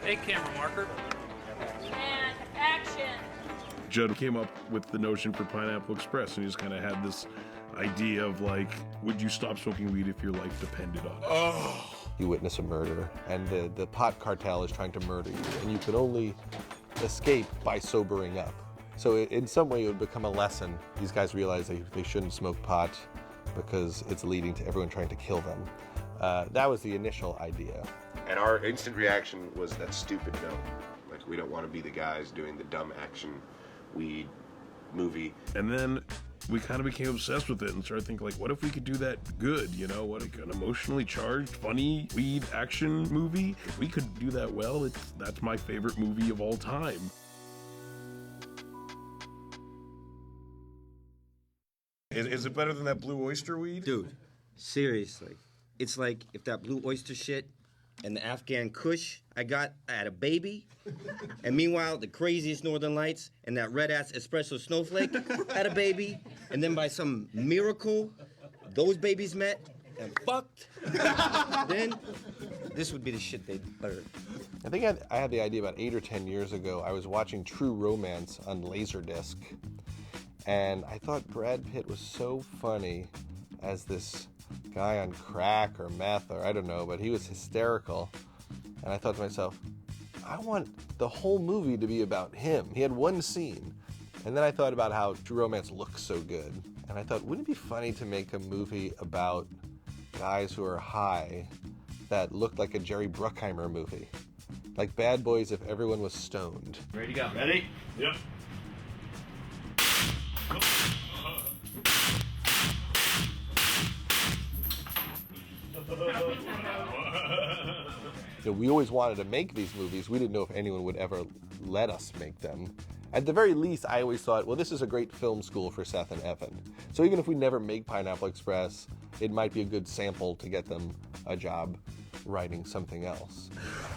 Hey, camera marker. And action. Judd came up with the notion for Pineapple Express, and he just kind of had this idea of like, would you stop smoking weed if your life depended on it? You witness a murder, and the pot cartel is trying to murder you, and you can only escape by sobering up. So in some way it would become a lesson. These guys realize they shouldn't smoke pot because it's leading to everyone trying to kill them. That was the initial idea. And our instant reaction was that stupid no. Like, we don't want to be the guys doing the dumb action weed movie. And then we kind of became obsessed with it and started thinking, like, what if we could do that good, you know? What, like an emotionally charged, funny weed action movie? If we could do that well, that's my favorite movie of all time. Is it better than that Blue Oyster weed? Dude, seriously. It's like if that Blue Oyster shit and the Afghan Kush I had a baby, and meanwhile the craziest Northern Lights and that red-ass espresso snowflake had a baby, and then by some miracle, those babies met and fucked, then this would be the shit they'd utter. I think I had the idea about 8 or 10 years ago. I was watching True Romance on Laserdisc, and I thought Brad Pitt was so funny as this guy on crack or meth or I don't know, but he was hysterical. And I thought to myself, I want the whole movie to be about him. He had one scene. And then I thought about how True Romance looks so good. And I thought, wouldn't it be funny to make a movie about guys who are high that looked like a Jerry Bruckheimer movie? Like Bad Boys if everyone was stoned. Ready to go. Ready? Yep. You know, we always wanted to make these movies. We didn't know if anyone would ever let us make them. At the very least, I always thought, well, this is a great film school for Seth and Evan. So even if we never make Pineapple Express, it might be a good sample to get them a job writing something else.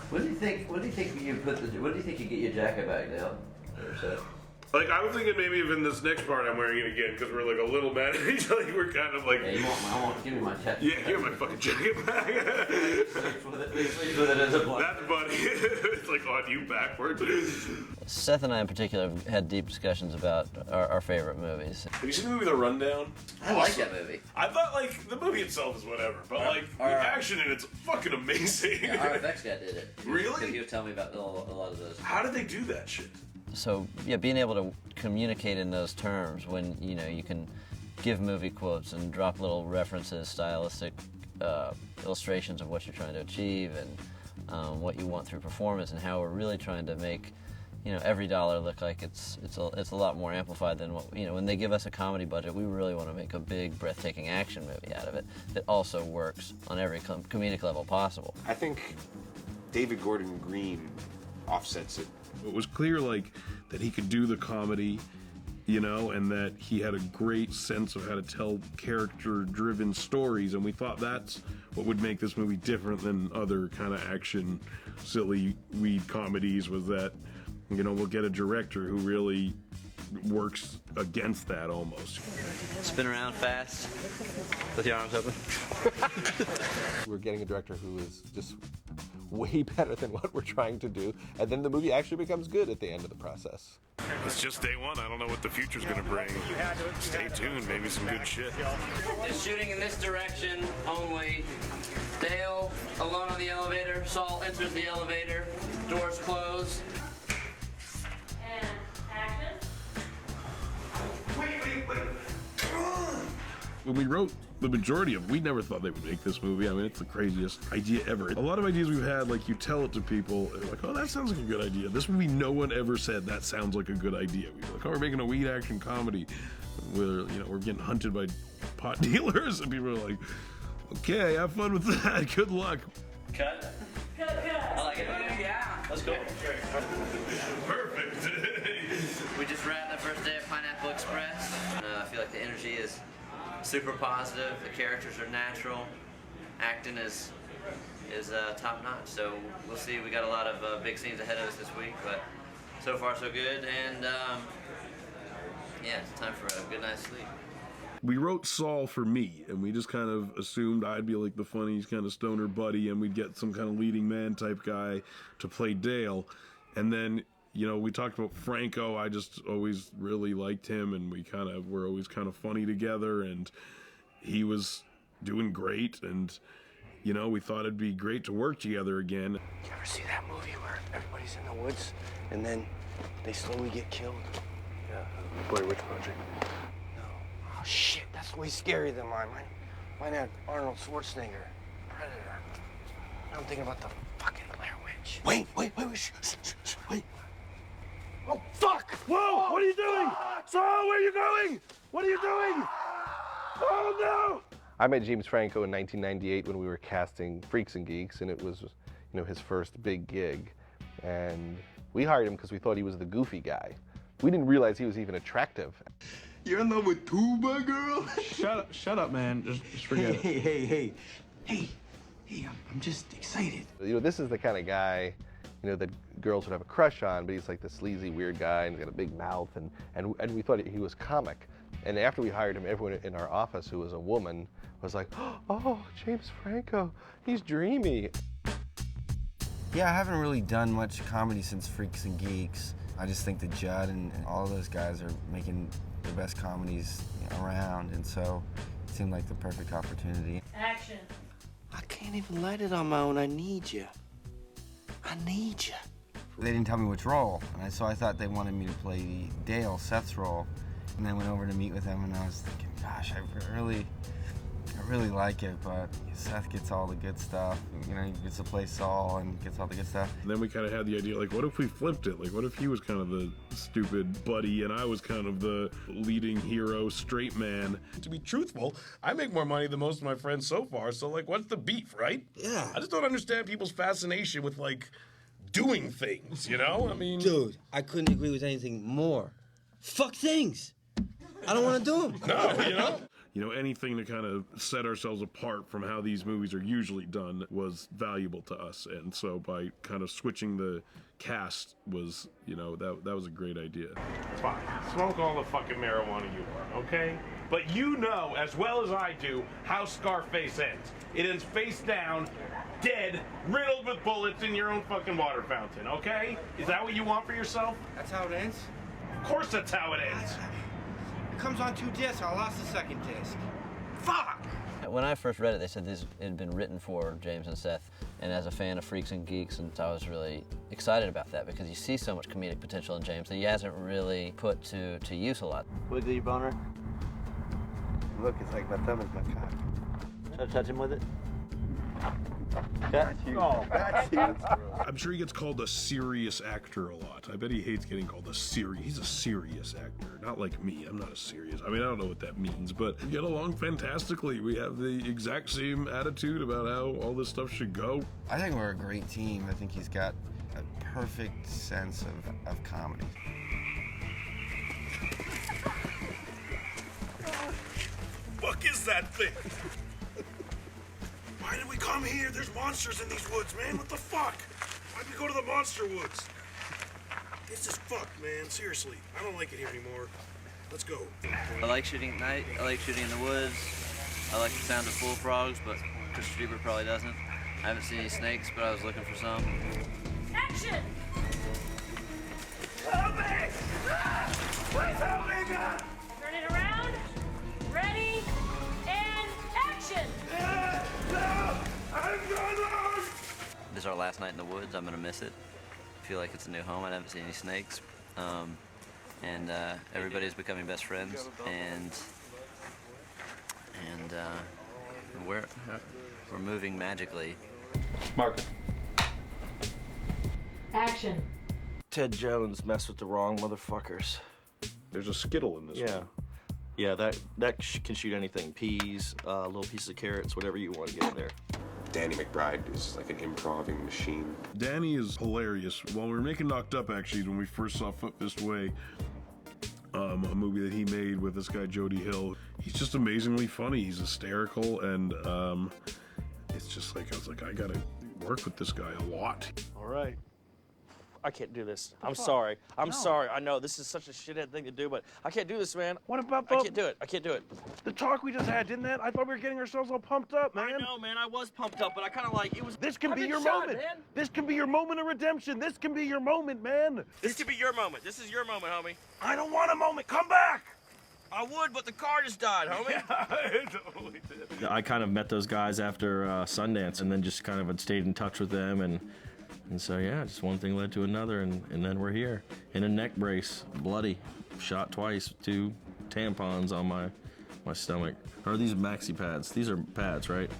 What do you think? What do you think you get your jacket back now? Like, I was thinking maybe even this next part I'm wearing it again because we're like a little mad at each other. We're kind of like... Yeah, give me my jacket. Yeah, give me my fucking jacket back. Sleeps with it as a blanket. That's funny. It's like on you backwards. Seth and I in particular have had deep discussions about our favorite movies. Have you seen the movie The Rundown? I like that movie. I thought, like, the movie itself is whatever, but, like, the action in it's fucking amazing. Yeah, our effects guy did it. Really? He was telling me about a lot of those. How did they do that shit? So, yeah, being able to communicate in those terms when, you know, you can give movie quotes and drop little references, stylistic illustrations of what you're trying to achieve and what you want through performance and how we're really trying to make, you know, every dollar look like it's a lot more amplified than what, you know, when they give us a comedy budget, we really want to make a big, breathtaking action movie out of it that also works on every comedic level possible. I think David Gordon Green offsets it. It was clear, like, that he could do the comedy, you know, and that he had a great sense of how to tell character-driven stories, and we thought that's what would make this movie different than other kind of action, silly weed comedies, was that, you know, we'll get a director who really works against that almost. Spin around fast with your arms open. We're getting a director who is just way better than what we're trying to do, and then the movie actually becomes good at the end of the process. It's just day one. I don't know what the future's gonna bring. Stay tuned, maybe some good shit. Just shooting in this direction only. Dale alone on the elevator. Saul enters the elevator. Doors close. And action. When we wrote the majority of it, we never thought they would make this movie. I mean, it's the craziest idea ever. A lot of ideas we've had, like, you tell it to people, they're like, oh, that sounds like a good idea. This movie, no one ever said that sounds like a good idea. We were like, oh, we're making a weed action comedy where, you know, we're getting hunted by pot dealers, and people are like, okay, have fun with that. Good luck. Cut. I like it. Yeah. Let's go. Perfect. We just wrapped the first day of Pineapple Express. I feel like the energy is super positive. The characters are natural. Acting is top notch. So we'll see. We got a lot of big scenes ahead of us this week, but so far so good. And yeah, it's time for a good night's sleep. We wrote Saul for me, and we just kind of assumed I'd be like the funny kind of stoner buddy, and we'd get some kind of leading man type guy to play Dale. And then, you know, we talked about Franco. I just always really liked him, and we kind of were always kind of funny together, and he was doing great, and, you know, we thought it'd be great to work together again. You ever see that movie where everybody's in the woods and then they slowly get killed? Yeah, Blair Witch Project. No. Oh, shit, that's way scarier than mine. Mine had Arnold Schwarzenegger, Predator. I'm thinking about the fucking Blair Witch. Wait, wait. Oh, fuck! Whoa! What are you doing? Saul, where are you going? What are you doing? Oh, no! I met James Franco in 1998 when we were casting Freaks and Geeks, and it was, you know, his first big gig. And we hired him because we thought he was the goofy guy. We didn't realize he was even attractive. You're in love with Tuba, girl? Shut up, man. Just forget it. Hey, I'm just excited. You know, this is the kind of guy, you know, that girls would have a crush on, but he's like the sleazy, weird guy, and he's got a big mouth, and we thought he was comic. And after we hired him, everyone in our office who was a woman was like, oh, James Franco, he's dreamy. Yeah, I haven't really done much comedy since Freaks and Geeks. I just think that Judd and all those guys are making the best comedies around, and so it seemed like the perfect opportunity. Action. I can't even let it on my own. I need you. They didn't tell me which role, and so I thought they wanted me to play Dale, Seth's role, and then went over to meet with them, and I was thinking, gosh, I really like it, but Seth gets all the good stuff. You know, he gets to play Saul and gets all the good stuff. And then we kind of had the idea, like, what if we flipped it? Like, what if he was kind of the stupid buddy and I was kind of the leading hero, straight man? To be truthful, I make more money than most of my friends so far, so, like, what's the beef, right? Yeah. I just don't understand people's fascination with, like, doing things, you know? I mean... Dude, I couldn't agree with anything more. Fuck things. I don't want to do them. No, you know? You know, anything to kind of set ourselves apart from how these movies are usually done was valuable to us. And so by kind of switching the cast was, you know, that was a great idea. Fine. Smoke all the fucking marijuana you want, okay? But you know as well as I do how Scarface ends. It ends face down, dead, riddled with bullets in your own fucking water fountain, okay? Is that what you want for yourself? That's how it ends? Of course that's how it ends. It comes on 2 discs. I lost the second disc. Fuck! When I first read it, they said this had been written for James and Seth, and as a fan of Freaks and Geeks, and I was really excited about that because you see so much comedic potential in James that he hasn't really put to use a lot. Wiggle your boner. Look, it's like my thumb is my cock. Try to touch him with it. I'm sure he gets called a serious actor a lot. I bet he hates getting called a serious. He's a serious actor, not like me. I'm not a serious. I mean, I don't know what that means, but we get along fantastically. We have the exact same attitude about how all this stuff should go. I think we're a great team. I think he's got a perfect sense of comedy. Fuck is that thing? Why did we come here? There's monsters in these woods, man. What the fuck? Why'd we go to the monster woods? This is fucked, man. Seriously. I don't like it here anymore. Let's go. I like shooting at night. I like shooting in the woods. I like the sound of bullfrogs, but Chris Strieber probably doesn't. I haven't seen any snakes, but I was looking for some. Action. Help me! Please help me, God! Turn it around. Ready. And action. No! I'm gone! This is our last night in the woods. I'm gonna miss it. I feel like it's a new home. I haven't seen any snakes. And everybody's becoming best friends. And we're moving magically. Mark. Action. Ted Jones messed with the wrong motherfuckers. There's a Skittle in this one. Yeah, that can shoot anything. Peas, little pieces of carrots, whatever you want to get in there. Danny McBride is like an improvising machine. Danny is hilarious. While we were making Knocked Up, actually, when we first saw Foot Fist Way, a movie that he made with this guy Jody Hill, he's just amazingly funny. He's hysterical, and it's just like I was like, I gotta work with this guy a lot. All right. I can't do this. I'm sorry. I'm sorry. I know this is such a shithead thing to do, but I can't do this, man. What about I can't do it. I can't do it. the talk we just had? Didn't that? I thought we were getting ourselves all pumped up, man. I know, man. I was pumped up, but I kind of like it was. This can I've be been your shot, moment. man. This can be your moment of redemption. This can be your moment, man. This could be your moment. This is your moment, homie. I don't want a moment. Come back. I would, but the car just died, homie. It totally did. I kind of met those guys after Sundance, and then just kind of had stayed in touch with them, and so yeah, just one thing led to another, and then we're here in a neck brace, bloody, shot twice, 2 tampons on my stomach. Are these maxi pads? These are pads, right?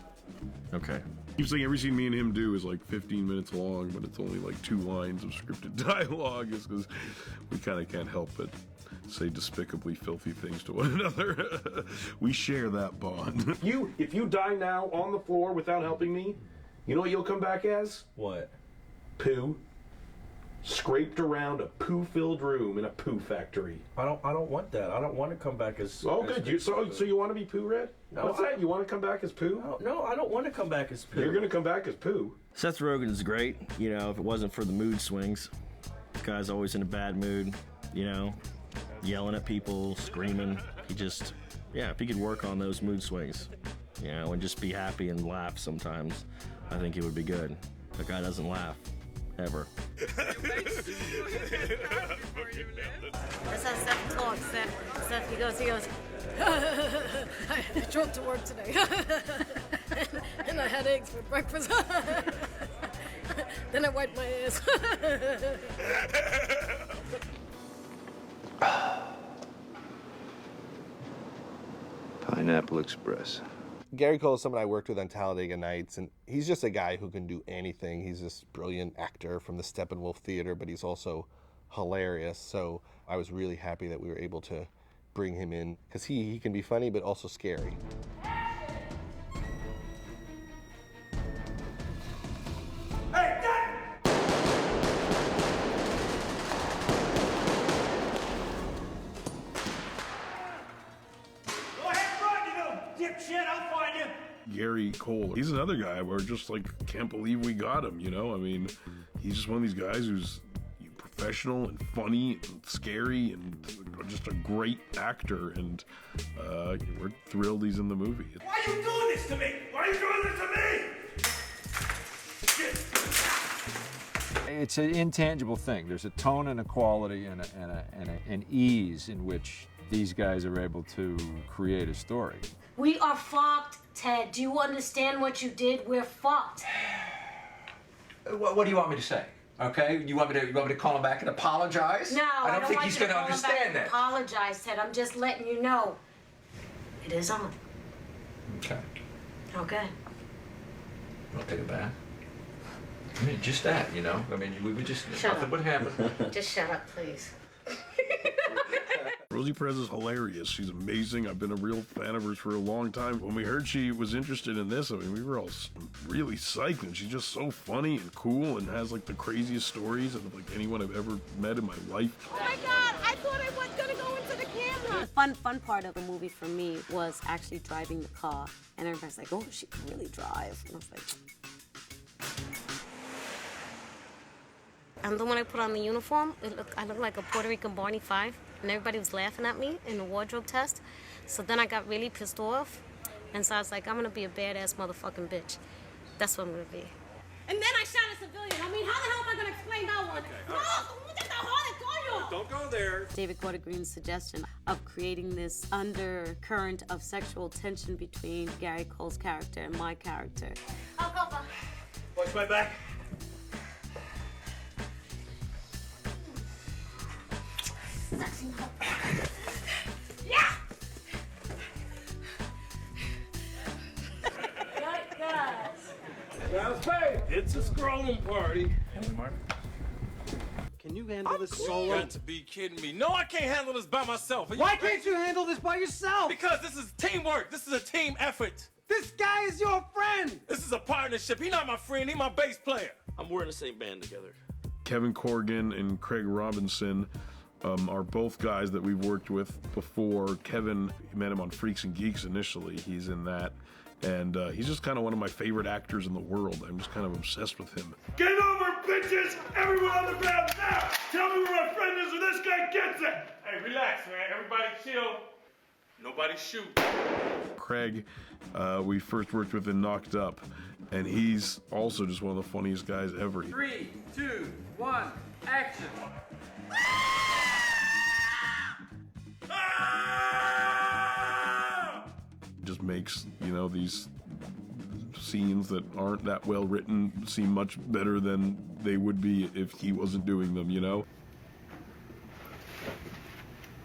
Okay. Keep saying every scene me and him do is like 15 minutes long, but it's only like 2 lines of scripted dialogue, is because we kind of can't help but say despicably filthy things to one another. We share that bond. If you die now on the floor without helping me, you know what you'll come back as? What? Poo. Scraped around a poo-filled room in a poo factory. I don't want that. I don't want to come back as. Oh, good. So you want to be Pooh Red? No, What's that? You want to come back as Pooh? No, I don't want to come back as Pooh. You're going to come back as Pooh. Seth Rogen's great. You know, if it wasn't for the mood swings, the guy's always in a bad mood. You know, yelling at people, screaming. If he could work on those mood swings, you know, and just be happy and laugh sometimes, I think he would be good. The guy doesn't laugh, ever. That's how Seth talks. Seth, he goes, I drove to work today. and I had eggs for breakfast. Then I wiped my ass. Pineapple Express. Gary Cole is someone I worked with on Talladega Nights, and he's just a guy who can do anything. He's this brilliant actor from the Steppenwolf Theater, but he's also hilarious. So I was really happy that we were able to bring him in, because he can be funny, but also scary. Gary Cole, he's another guy where just like can't believe we got him, you know? I mean, he's just one of these guys who's professional and funny and scary and just a great actor, and we're thrilled he's in the movie. Why are you doing this to me? Why are you doing this to me? It's an intangible thing. There's a tone and a quality and an ease in which these guys are able to create a story. We are fucked, Ted. Do you understand what you did? We're fucked. What do you want me to say? Okay, you want me to call him back and apologize? No, I don't think want he's you to going to call him back understand and that. Apologize, Ted. I'm just letting you know. It is on. Okay, Okay. I'll take it back. I mean, just that, you know. I mean, we would just Shut nothing up. would happen. Just shut up, please. Rosie Perez is hilarious. She's amazing. I've been a real fan of hers for a long time. When we heard she was interested in this, I mean, we were all really psyched, and she's just so funny and cool and has like the craziest stories of like anyone I've ever met in my life. Oh my God, I thought I was gonna go into the camera. The fun part of the movie for me was actually driving the car. And everybody's like, oh, she can really drive. And I was like... And then when I put on the uniform, I looked like a Puerto Rican Barney Fife, and everybody was laughing at me in the wardrobe test. So then I got really pissed off, and so I was like, I'm gonna be a badass motherfucking bitch. That's what I'm gonna be. And then I shot a civilian. I mean, how the hell am I gonna explain that one? Don't go there. David Gordon Green's suggestion of creating this undercurrent of sexual tension between Gary Cole's character and my character. I'll go for. Watch my back. Yeah! It's a scrolling party. Can you handle this solo? You got to be kidding me. No, I can't handle this by myself. Why can't you handle this by yourself? Because this is teamwork. This is a team effort. This guy is your friend. This is a partnership. He's not my friend. He's my bass player. We're in the same band together. Kevin Corrigan and Craig Robinson are both guys that we've worked with before. Kevin, you met him on Freaks and Geeks initially. He's in that. And he's just kind of one of my favorite actors in the world. I'm just kind of obsessed with him. Get over, bitches! Everyone on the ground now! Tell me where my friend is or this guy gets it! Hey, relax, man. Everybody chill. Nobody shoot. Craig, we first worked with in Knocked Up, and he's also just one of the funniest guys ever. 3, 2, 1, action! Just makes, you know, these scenes that aren't that well written seem much better than they would be if he wasn't doing them, you know?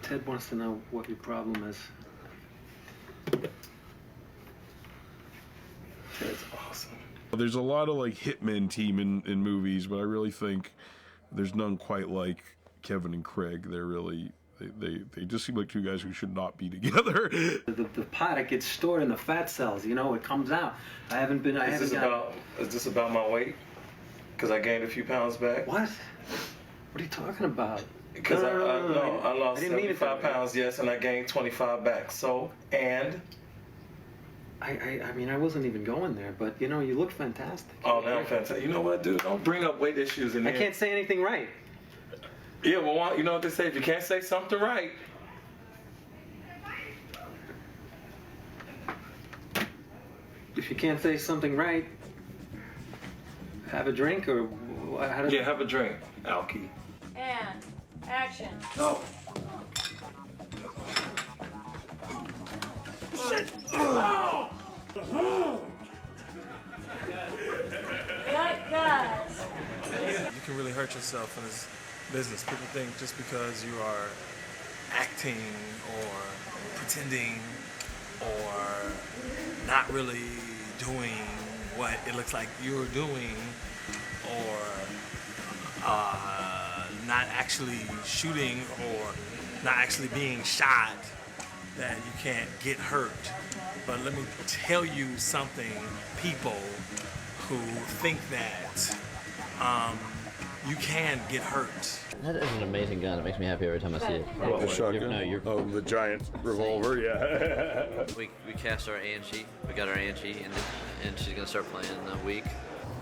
Ted wants to know what your problem is. Ted's awesome. There's a lot of like hitmen team in movies, but I really think there's none quite like Kevin and Craig. They're really they just seem like two guys who should not be together. The product gets stored in the fat cells. You know, it comes out. Is this about my weight? Because I gained a few pounds back. What? What are you talking about? Because I lost I didn't mean it 75 pounds, yes, and I gained 25 back. So, and? I mean, I wasn't even going there, but you know, you look fantastic. Oh, now I'm fantastic. You know what, dude? Don't bring up weight issues in I here. can't say anything right. Yeah, well, you know what they say? If you can't say something right. If you can't say something right, have a drink or how does Yeah, have a drink, Alki. And action. No. Shit. Oh. Cut, guys. You can really hurt yourself in this business. People think just because you are acting or pretending or not really doing what it looks like you're doing or not actually shooting or not actually being shot, that you can't get hurt. But let me tell you something, people who think that you can get hurt. That is an amazing gun. It makes me happy every time I see it. The shotgun? Oh, the giant revolver, yeah. we cast our Angie. We got our Angie, and she's gonna start playing in a week.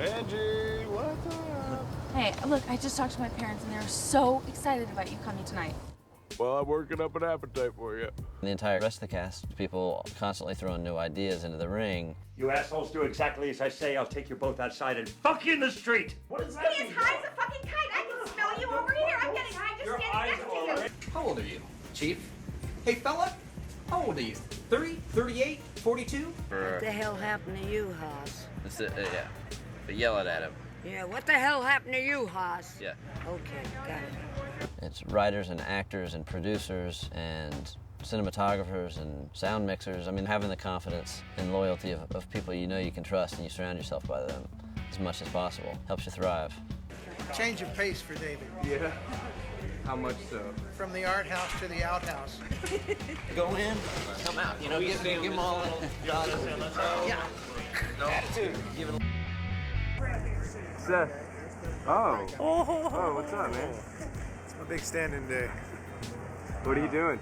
Angie, what's up? Hey, look, I just talked to my parents and they're so excited about you coming tonight. Well, I'm working up an appetite for you. The entire rest of the cast, people constantly throwing new ideas into the ring. You assholes do exactly as I say. I'll take you both outside and fuck you in the street. What is that? He is high as a fucking kite. I can smell you over here. I'm getting high just standing next to you. How old are you, Chief? Hey, fella, how old are you? 30, 38, 42? What the hell happened to you, Haas? Yeah, but yell it at him. Yeah, what the hell happened to you, Haas? Yeah. Okay, got it. It's writers and actors and producers and cinematographers and sound mixers. I mean, having the confidence and loyalty of people you know you can trust, and you surround yourself by them as much as possible. Helps you thrive. Change of pace for David. Yeah. How much so? From the art house to the outhouse. Go in, come out. You know, give them all a shot. Yeah. Attitude. Give it. Seth. Oh, what's up, man? It's my big stand-in day. What are you doing?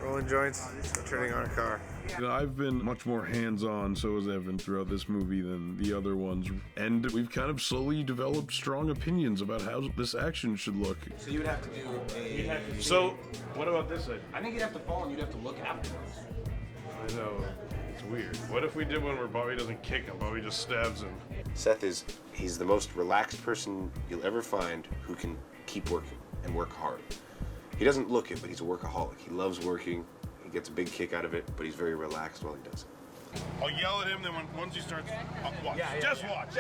Rolling joints, turning on a car. You know, I've been much more hands-on, so has Evan, throughout this movie than the other ones. And we've kind of slowly developed strong opinions about how this action should look. So you would have to do a... So, what about this side? I think you'd have to fall and you'd have to look afterwards. I know. It's weird. What if we did one where Bobby doesn't kick him, Bobby just stabs him? Seth he's the most relaxed person you'll ever find who can keep working and work hard. He doesn't look it, but he's a workaholic. He loves working. He gets a big kick out of it, but he's very relaxed while he does it. I'll yell at him, then once he starts, watch. Just watch.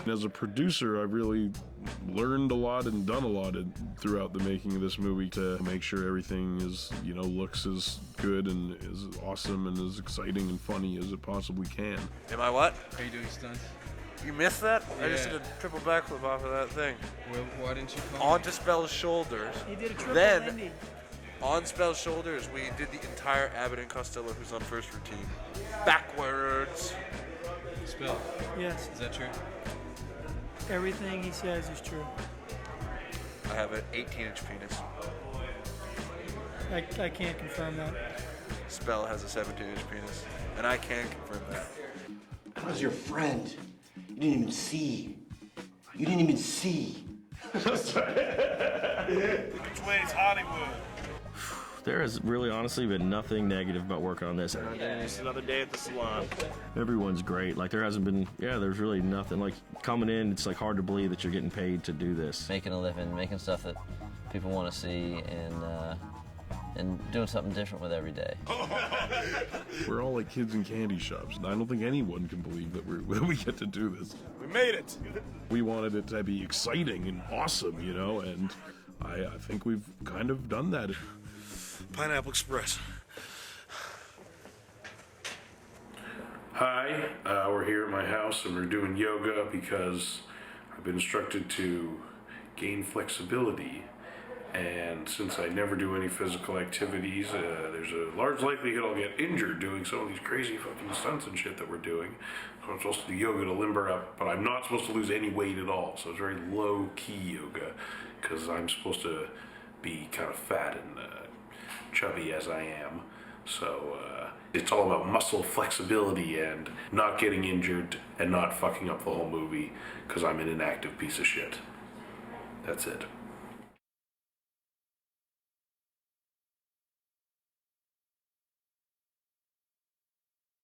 As a producer, I've really learned a lot and done a lot throughout the making of this movie to make sure everything is, you know, looks as good and as awesome and as exciting and funny as it possibly can. Am I what? Are you doing stunts? You missed that? Yeah. I just did a triple backflip off of that thing. Well, why didn't you call Onto Spell's shoulders. He did a triple Then, landing. on Spell's shoulders, we did the entire Abbott and Costello Who's on First routine. Backwards. Spell. Yes. Is that true? Everything he says is true. I have an 18-inch penis. I can't confirm that. Spell has a 17-inch penis, and I can confirm that. I was your friend. You didn't even see. You didn't even see. Which way's Hollywood? There has really honestly been nothing negative about working on this. It's another day at the salon. Everyone's great. Like there hasn't been, there's really nothing. Like coming in, it's like hard to believe that you're getting paid to do this. Making a living, making stuff that people want to see, and doing something different with every day. We're all like kids in candy shops, and I don't think anyone can believe that we get to do this. We made it. We wanted it to be exciting and awesome, you know, and I think we've kind of done that. Pineapple Express. Hi, we're here at my house and we're doing yoga because I've been instructed to gain flexibility, and since I never do any physical activities, there's a large likelihood I'll get injured doing some of these crazy fucking stunts and shit that we're doing. So I'm supposed to do yoga to limber up, but I'm not supposed to lose any weight at all, so it's very low-key yoga because I'm supposed to be kind of fat and chubby as I am. So it's all about muscle flexibility and not getting injured and not fucking up the whole movie because I'm an inactive piece of shit. That's it.